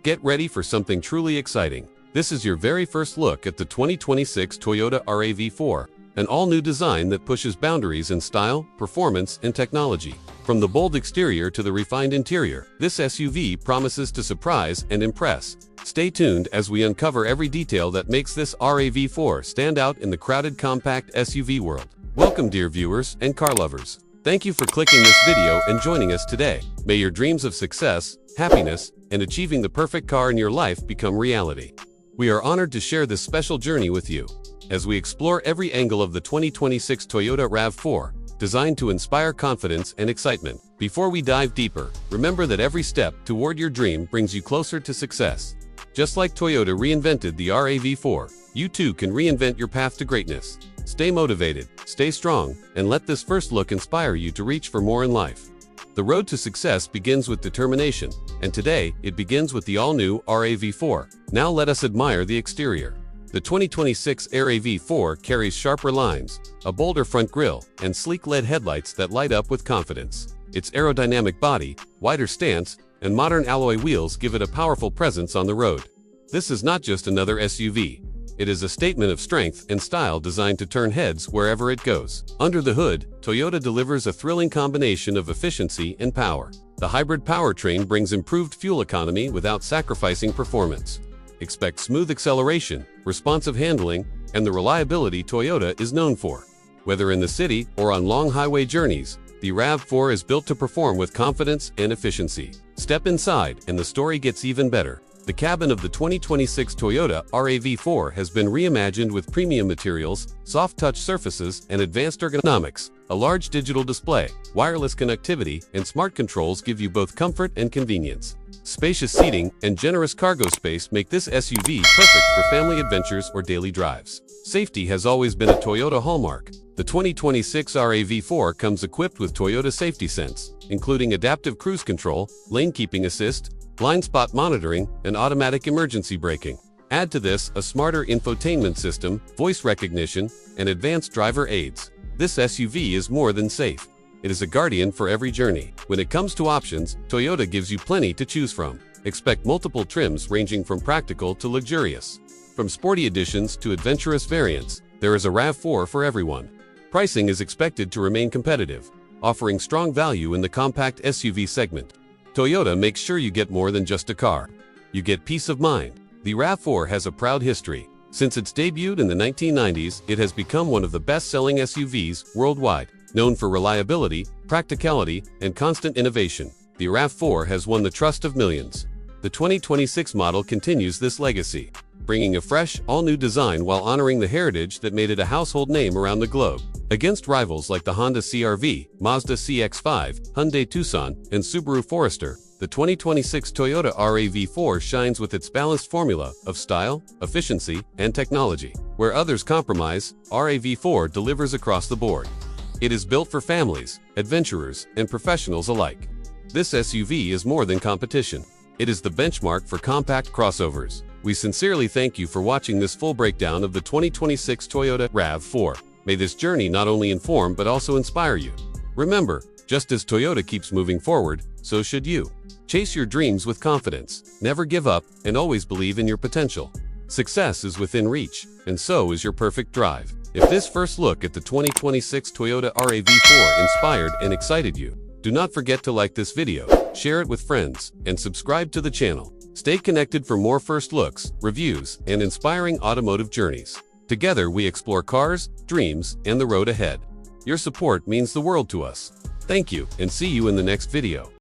Get ready for something truly exciting. This is your very first look at the 2026 Toyota RAV4, an all-new design that pushes boundaries in style, performance, and technology. From the bold exterior to the refined interior, this SUV promises to surprise and impress. Stay tuned as we uncover every detail that makes this RAV4 stand out in the crowded compact SUV world. Welcome, dear viewers and car lovers. Thank you for clicking this video and joining us today. May your dreams of success, happiness, and achieving the perfect car in your life become reality. We are honored to share this special journey with you as we explore every angle of the 2026 Toyota RAV4, designed to inspire confidence and excitement. Before we dive deeper, remember that every step toward your dream brings you closer to success. Just like Toyota reinvented the RAV4, you too can reinvent your path to greatness. Stay motivated, stay strong, and let this first look inspire you to reach for more in life. The road to success begins with determination, and today it begins with the all-new RAV4. Now let us admire the exterior. The 2026 RAV4 carries sharper lines, a bolder front grille, and sleek LED headlights that light up with confidence. Its aerodynamic body, wider stance, and modern alloy wheels give it a powerful presence on the road. This is not just another SUV. It is a statement of strength and style designed to turn heads wherever it goes. Under the hood, Toyota delivers a thrilling combination of efficiency and power. The hybrid powertrain brings improved fuel economy without sacrificing performance. Expect smooth acceleration, responsive handling, and the reliability Toyota is known for. Whether in the city or on long highway journeys, the RAV4 is built to perform with confidence and efficiency. Step inside and the story gets even better. The cabin of the 2026 Toyota RAV4 has been reimagined with premium materials, soft-touch surfaces, and advanced ergonomics. A large digital display, wireless connectivity, and smart controls give you both comfort and convenience. Spacious seating and generous cargo space make this SUV perfect for family adventures or daily drives. Safety has always been a Toyota hallmark. The 2026 RAV4 comes equipped with Toyota Safety Sense, including adaptive cruise control, lane keeping assist, blind spot monitoring, and automatic emergency braking. Add to this a smarter infotainment system, voice recognition, and advanced driver aids. This SUV is more than safe. It is a guardian for every journey. When it comes to options, Toyota gives you plenty to choose from. Expect multiple trims ranging from practical to luxurious. From sporty editions to adventurous variants, there is a RAV4 for everyone. Pricing is expected to remain competitive, offering strong value in the compact SUV segment. Toyota makes sure you get more than just a car. You get peace of mind. The RAV4 has a proud history. Since its debut in the 1990s, it has become one of the best-selling SUVs worldwide. Known for reliability, practicality, and constant innovation, the RAV4 has won the trust of millions. The 2026 model continues this legacy, bringing a fresh, all-new design while honoring the heritage that made it a household name around the globe. Against rivals like the Honda CR-V, Mazda CX-5, Hyundai Tucson, and Subaru Forester, the 2026 Toyota RAV4 shines with its balanced formula of style, efficiency, and technology. Where others compromise, RAV4 delivers across the board. It is built for families, adventurers, and professionals alike. This SUV is more than competition. It is the benchmark for compact crossovers. We sincerely thank you for watching this full breakdown of the 2026 Toyota RAV4. May this journey not only inform but also inspire you. Remember, just as Toyota keeps moving forward, so should you. Chase your dreams with confidence, never give up, and always believe in your potential. Success is within reach, and so is your perfect drive. If this first look at the 2026 Toyota RAV4 inspired and excited you, do not forget to like this video, share it with friends, and subscribe to the channel. Stay connected for more first looks, reviews, and inspiring automotive journeys. Together we explore cars, dreams, and the road ahead. Your support means the world to us. Thank you, and see you in the next video.